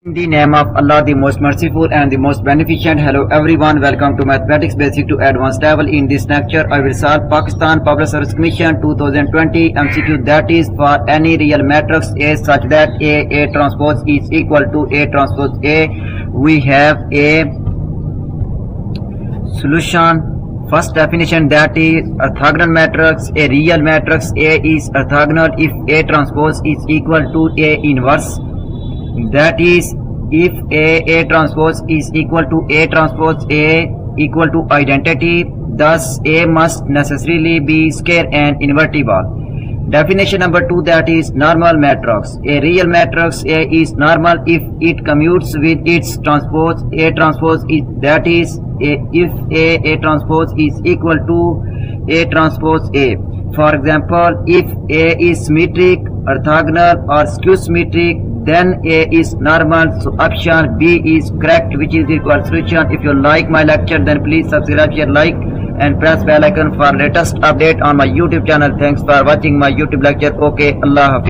In the name of Allah, the most merciful and the most beneficent. Hello everyone, welcome to Mathematics Basic to Advanced level. In this lecture, I will solve Pakistan Public Service Commission 2020 MCQ, that is for any real matrix A such that A transpose is equal to A transpose A. We have a solution. First definition, that is orthogonal matrix. A real matrix A is orthogonal if A transpose is equal to A inverse. That is, if A transpose is equal to A transpose A equal to identity, thus A must necessarily be square and invertible. Definition number 2, that is normal matrix. A real matrix A is normal if it commutes with its transpose. A transpose is, that is, if A transpose is equal to A transpose A. For example, if A is symmetric, orthogonal or skew symmetric, then A is normal. So option B is correct, which is the equal solution. If you like my lecture, then please subscribe, share, like and press bell icon for latest update on my YouTube channel. Thanks for watching my YouTube lecture. Okay, Allah Hafiz.